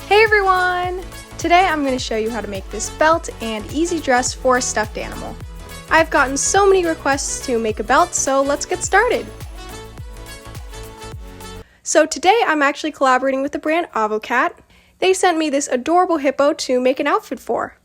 Hey everyone! Today I'm going to show you how to make this belt and easy dress for a stuffed animal. I've gotten so many requests to make a belt, so let's get started! So today I'm actually collaborating with the brand Avocatt. They sent me this adorable hippo to make an outfit for.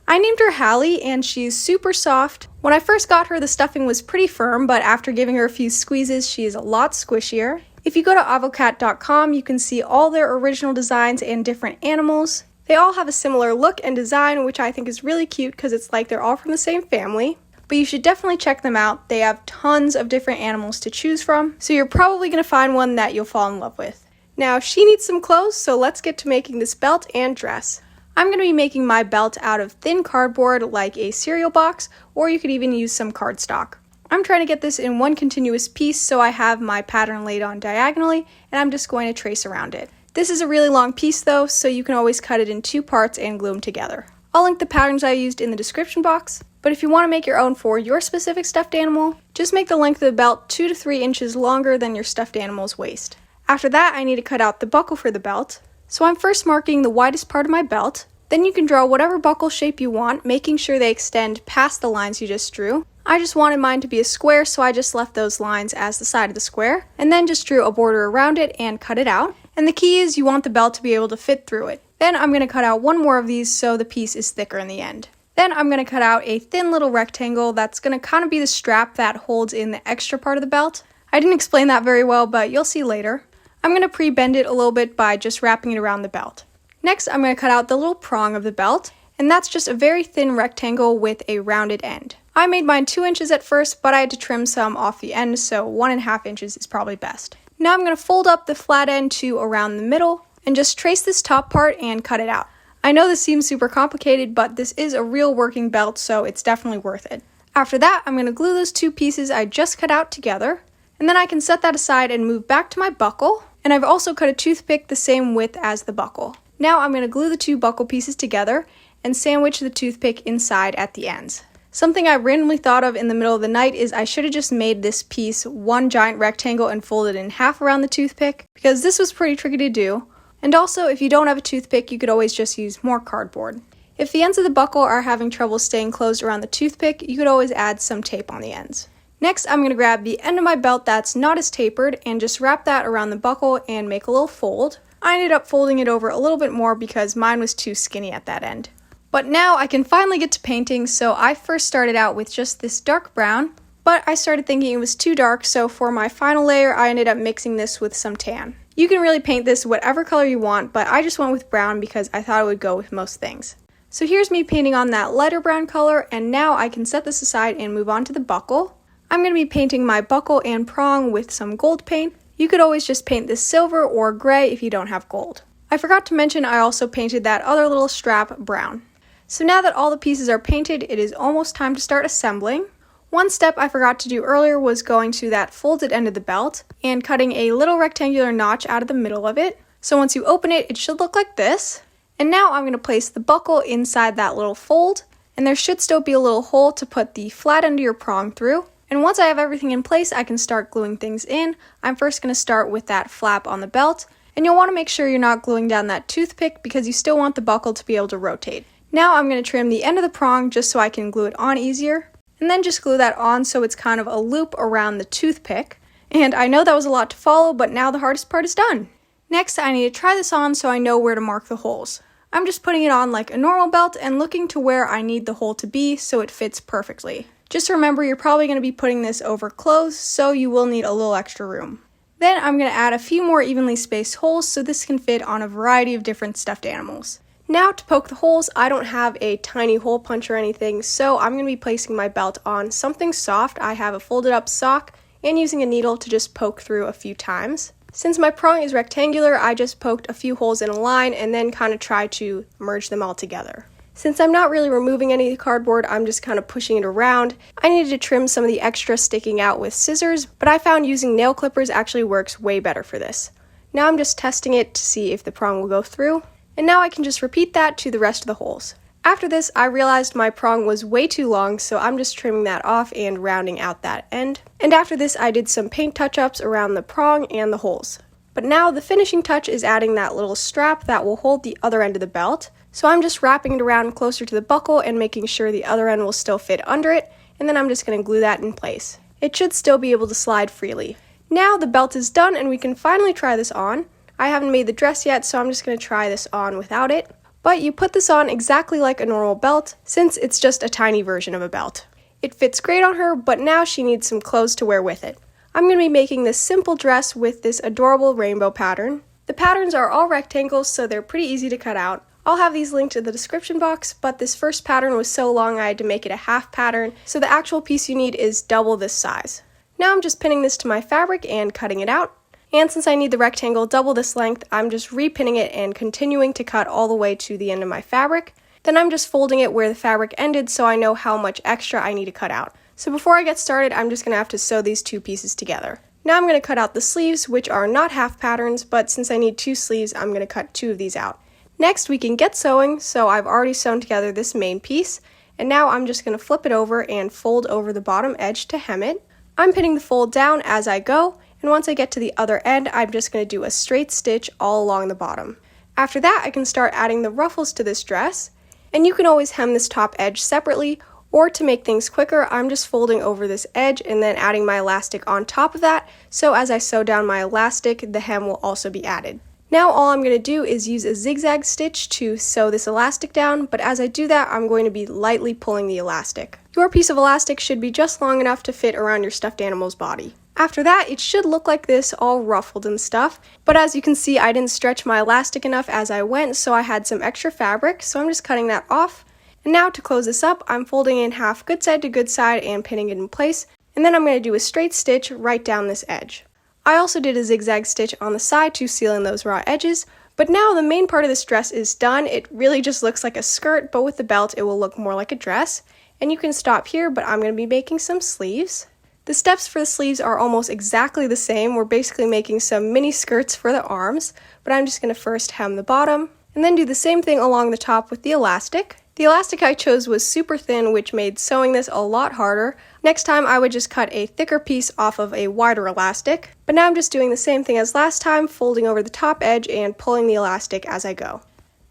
I named her Hallie and she's super soft. When I first got her, the stuffing was pretty firm, but after giving her a few squeezes, she is a lot squishier. If you go to avocatt.com, you can see all their original designs and different animals. They all have a similar look and design, which I think is really cute because it's like they're all from the same family. But you should definitely check them out. They have tons of different animals to choose from, so you're probably going to find one that you'll fall in love with. Now, she needs some clothes, so let's get to making this belt and dress. I'm going to be making my belt out of thin cardboard like a cereal box, or you could even use some cardstock. I'm trying to get this in one continuous piece, so I have my pattern laid on diagonally, and I'm just going to trace around it. This is a really long piece though, so you can always cut it in two parts and glue them together. I'll link the patterns I used in the description box, but if you want to make your own for your specific stuffed animal, just make the length of the belt 2 to 3 inches longer than your stuffed animal's waist. After that, I need to cut out the buckle for the belt, so I'm first marking the widest part of my belt. Then you can draw whatever buckle shape you want, making sure they extend past the lines you just drew. I just wanted mine to be a square, so I just left those lines as the side of the square, and then just drew a border around it and cut it out. And the key is you want the belt to be able to fit through it. Then I'm going to cut out one more of these so the piece is thicker in the end. Then I'm going to cut out a thin little rectangle that's going to kind of be the strap that holds in the extra part of the belt. I didn't explain that very well, but you'll see later. I'm going to pre-bend it a little bit by just wrapping it around the belt. Next, I'm going to cut out the little prong of the belt, and that's just a very thin rectangle with a rounded end. I made mine 2 inches at first, but I had to trim some off the end, so 1.5 inches is probably best. Now I'm going to fold up the flat end to around the middle, and just trace this top part and cut it out. I know this seems super complicated, but this is a real working belt, so it's definitely worth it. After that, I'm going to glue those two pieces I just cut out together, and then I can set that aside and move back to my buckle, and I've also cut a toothpick the same width as the buckle. Now I'm going to glue the two buckle pieces together and sandwich the toothpick inside at the ends. Something I randomly thought of in the middle of the night is I should have just made this piece one giant rectangle and folded it in half around the toothpick, because this was pretty tricky to do. And also, if you don't have a toothpick, you could always just use more cardboard. If the ends of the buckle are having trouble staying closed around the toothpick, you could always add some tape on the ends. Next, I'm going to grab the end of my belt that's not as tapered and just wrap that around the buckle and make a little fold. I ended up folding it over a little bit more because mine was too skinny at that end. But now I can finally get to painting, so I first started out with just this dark brown, but I started thinking it was too dark, so for my final layer I ended up mixing this with some tan. You can really paint this whatever color you want, but I just went with brown because I thought it would go with most things. So here's me painting on that lighter brown color, and now I can set this aside and move on to the buckle. I'm going to be painting my buckle and prong with some gold paint. You could always just paint this silver or gray if you don't have gold. I forgot to mention I also painted that other little strap brown. So now that all the pieces are painted, it is almost time to start assembling. One step I forgot to do earlier was going to that folded end of the belt and cutting a little rectangular notch out of the middle of it. So once you open it, it should look like this. And now I'm going to place the buckle inside that little fold, and there should still be a little hole to put the flat end of your prong through. And once I have everything in place, I can start gluing things in. I'm first going to start with that flap on the belt, and you'll want to make sure you're not gluing down that toothpick because you still want the buckle to be able to rotate. Now I'm going to trim the end of the prong just so I can glue it on easier, and then just glue that on so it's kind of a loop around the toothpick. And I know that was a lot to follow, but now the hardest part is done. Next, I need to try this on so I know where to mark the holes. I'm just putting it on like a normal belt and looking to where I need the hole to be so it fits perfectly. Just remember you're probably going to be putting this over clothes, so you will need a little extra room. Then I'm going to add a few more evenly spaced holes so this can fit on a variety of different stuffed animals. Now to poke the holes, I don't have a tiny hole punch or anything, so I'm going to be placing my belt on something soft. I have a folded up sock and using a needle to just poke through a few times. Since my prong is rectangular, I just poked a few holes in a line and then kind of tried to merge them all together. Since I'm not really removing any of the cardboard, I'm just kind of pushing it around. I needed to trim some of the extra sticking out with scissors, but I found using nail clippers actually works way better for this. Now I'm just testing it to see if the prong will go through. And now I can just repeat that to the rest of the holes. After this, I realized my prong was way too long, so I'm just trimming that off and rounding out that end. And after this, I did some paint touch-ups around the prong and the holes. But now the finishing touch is adding that little strap that will hold the other end of the belt. So I'm just wrapping it around closer to the buckle and making sure the other end will still fit under it, and then I'm just going to glue that in place. It should still be able to slide freely. Now the belt is done and we can finally try this on. I haven't made the dress yet, so I'm just going to try this on without it. But you put this on exactly like a normal belt, since it's just a tiny version of a belt. It fits great on her, but now she needs some clothes to wear with it. I'm going to be making this simple dress with this adorable rainbow pattern. The patterns are all rectangles, so they're pretty easy to cut out. I'll have these linked in the description box, but this first pattern was so long I had to make it a half pattern, so the actual piece you need is double this size. Now I'm just pinning this to my fabric and cutting it out. And since I need the rectangle double this length, I'm just repinning it and continuing to cut all the way to the end of my fabric. Then I'm just folding it where the fabric ended so I know how much extra I need to cut out. So before I get started, I'm just going to have to sew these two pieces together. Now I'm going to cut out the sleeves, which are not half patterns, but since I need 2 sleeves, I'm going to cut 2 of these out. Next, we can get sewing, so I've already sewn together this main piece, and now I'm just going to flip it over and fold over the bottom edge to hem it. I'm pinning the fold down as I go, and once I get to the other end, I'm just going to do a straight stitch all along the bottom. After that, I can start adding the ruffles to this dress, and you can always hem this top edge separately, or to make things quicker, I'm just folding over this edge and then adding my elastic on top of that, so as I sew down my elastic, the hem will also be added. Now all I'm going to do is use a zigzag stitch to sew this elastic down, but as I do that, I'm going to be lightly pulling the elastic. Your piece of elastic should be just long enough to fit around your stuffed animal's body. After that, it should look like this, all ruffled and stuff, but as you can see, I didn't stretch my elastic enough as I went, so I had some extra fabric, so I'm just cutting that off. And now to close this up, I'm folding in half good side to good side and pinning it in place, and then I'm going to do a straight stitch right down this edge. I also did a zigzag stitch on the side to seal in those raw edges, but now the main part of this dress is done. It really just looks like a skirt, but with the belt it will look more like a dress. And you can stop here, but I'm going to be making some sleeves. The steps for the sleeves are almost exactly the same. We're basically making some mini skirts for the arms, but I'm just going to first hem the bottom, and then do the same thing along the top with the elastic. The elastic I chose was super thin, which made sewing this a lot harder. Next time I would just cut a thicker piece off of a wider elastic, but now I'm just doing the same thing as last time, folding over the top edge and pulling the elastic as I go.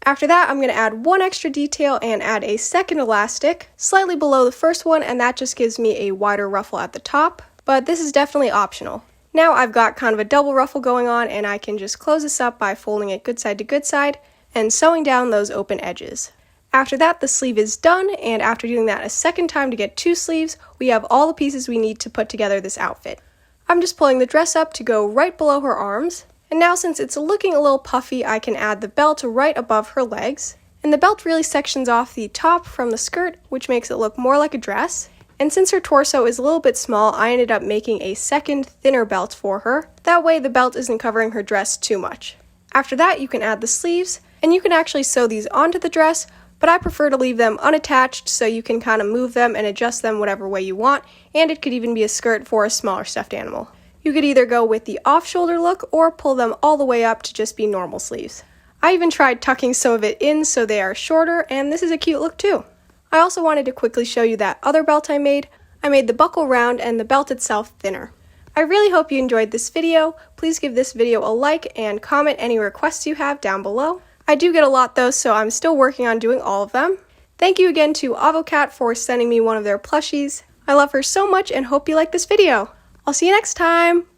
After that, I'm going to add one extra detail and add a second elastic slightly below the first one, and that just gives me a wider ruffle at the top, but this is definitely optional. Now I've got kind of a double ruffle going on, and I can just close this up by folding it good side to good side and sewing down those open edges. After that, the sleeve is done, and after doing that a second time to get 2 sleeves, we have all the pieces we need to put together this outfit. I'm just pulling the dress up to go right below her arms, and now since it's looking a little puffy, I can add the belt right above her legs. And the belt really sections off the top from the skirt, which makes it look more like a dress. And since her torso is a little bit small, I ended up making a second, thinner belt for her. That way the belt isn't covering her dress too much. After that, you can add the sleeves, and you can actually sew these onto the dress, but I prefer to leave them unattached so you can kind of move them and adjust them whatever way you want, and it could even be a skirt for a smaller stuffed animal. You could either go with the off-shoulder look or pull them all the way up to just be normal sleeves. I even tried tucking some of it in so they are shorter, and this is a cute look too. I also wanted to quickly show you that other belt I made. I made the buckle round and the belt itself thinner. I really hope you enjoyed this video. Please give this video a like and comment any requests you have down below. I do get a lot though, so I'm still working on doing all of them. Thank you again to Avocatt for sending me one of their plushies. I love her so much and hope you like this video. I'll see you next time!